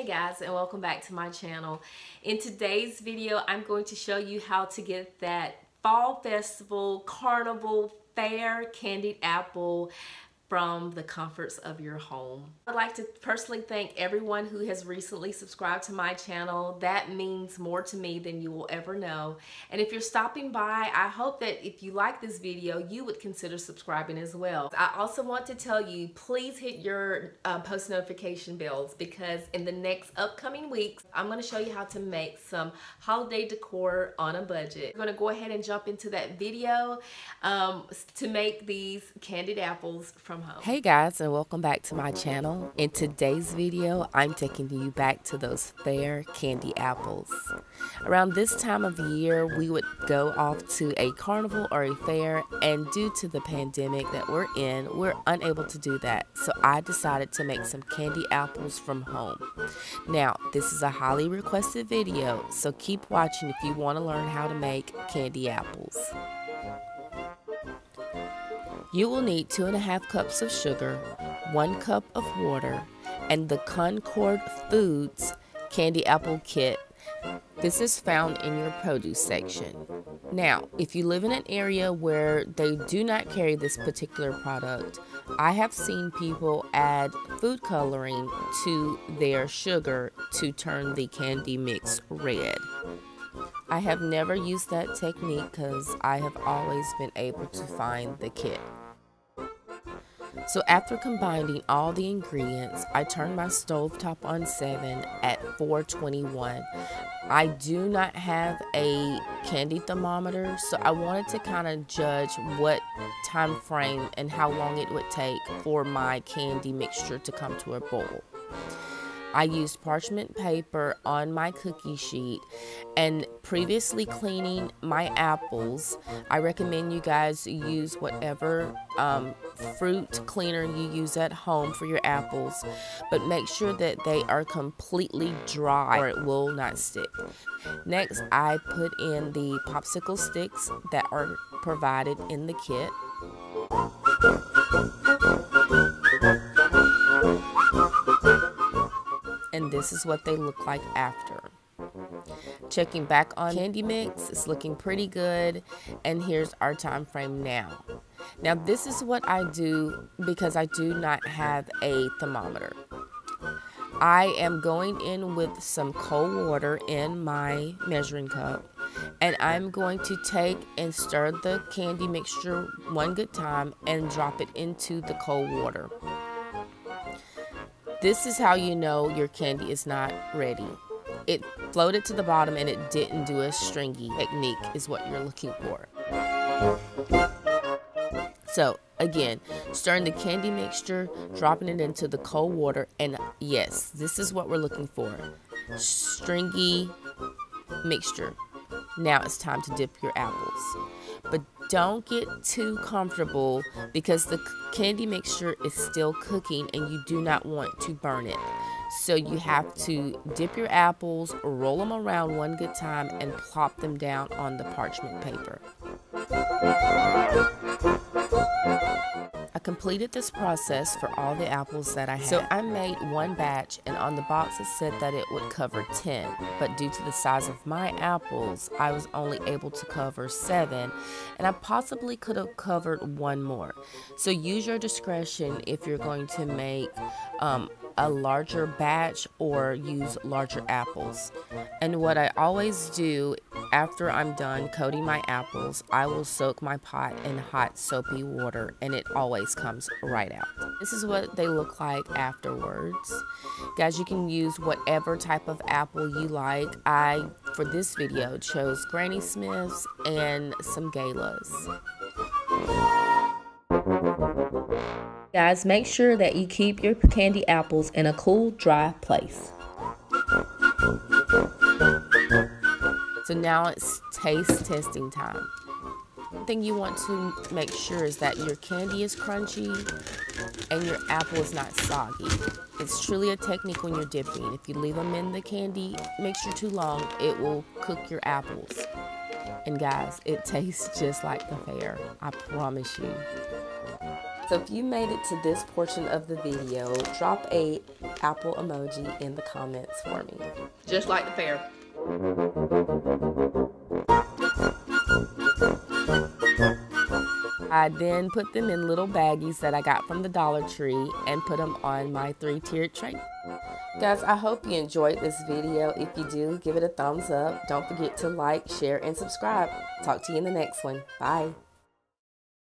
guys, and welcome back to my channel. In today's video, I'm going to show you how to get that fall festival, carnival, fair candied apple from the comforts of your home. I'd like to personally thank everyone who has recently subscribed to my channel. That means more to me than you will ever know. And if you're stopping by, I hope that if you like this video, you would consider subscribing as well. I also want to tell you, please hit your post notification bells, because in the next upcoming weeks, I'm going to show you how to make some holiday decor on a budget. I'm going to go ahead and jump into that video to make these candied apples from home. Hey guys, and welcome back to my channel. In today's video, I'm taking you back to those fair candy apples. Around this time of year, we would go off to a carnival or a fair, and due to the pandemic that we're in, we're unable to do that. So I decided to make some candy apples from home. Now, this is a highly requested video, so keep watching if you want to learn how to make candy apples. You will need 2.5 cups of sugar, 1 cup of water, and the Concord Foods Candy Apple Kit. This is found in your produce section. Now, if you live in an area where they do not carry this particular product, I have seen people add food coloring to their sugar to turn the candy mix red. I have never used that technique because I have always been able to find the kit. So after combining all the ingredients, I turned my stovetop on 7 at 421. I do not have a candy thermometer, so I wanted to kind of judge what time frame and how long it would take for my candy mixture to come to a boil. I used parchment paper on my cookie sheet, and previously cleaning my apples, I recommend you guys use whatever fruit cleaner you use at home for your apples, but make sure that they are completely dry or it will not stick. Next, I put in the popsicle sticks that are provided in the kit. And this is what they look like after. Checking back on candy mix, it's looking pretty good, and here's our time frame now. Now this is what I do because I do not have a thermometer. I am going in with some cold water in my measuring cup, and I'm going to take and stir the candy mixture one good time and drop it into the cold water. This is how you know your candy is not ready. It floated to the bottom and it didn't do a stringy technique is what you're looking for. So again, stirring the candy mixture, dropping it into the cold water, and yes, this is what we're looking for. Stringy mixture. Now it's time to dip your apples. But don't get too comfortable because the candy mixture is still cooking and you do not want to burn it. So you have to dip your apples, roll them around one good time, and plop them down on the parchment paper. I completed this process for all the apples that I had. So I made one batch, and on the box it said that it would cover 10, but due to the size of my apples, I was only able to cover 7, and I possibly could have covered one more. So use your discretion if you're going to make a larger batch or use larger apples. And what I always do after I'm done coating my apples, I will soak my pot in hot soapy water, and it always comes right out. This is what they look like afterwards. Guys, you can use whatever type of apple you like. I, for this video, chose Granny Smiths and some Galas. Guys, make sure that you keep your candy apples in a cool, dry place. So now it's taste testing time. One thing you want to make sure is that your candy is crunchy and your apple is not soggy. It's truly a technique when you're dipping. If you leave them in the candy mixture too long, it will cook your apples. And guys, it tastes just like the fair. I promise you. So if you made it to this portion of the video, drop a apple emoji in the comments for me. Just like the fair. I then put them in little baggies that I got from the Dollar Tree and put them on my 3-tiered tray. Guys, I hope you enjoyed this video. If you do, give it a thumbs up. Don't forget to like, share, and subscribe. Talk to you in the next one. Bye.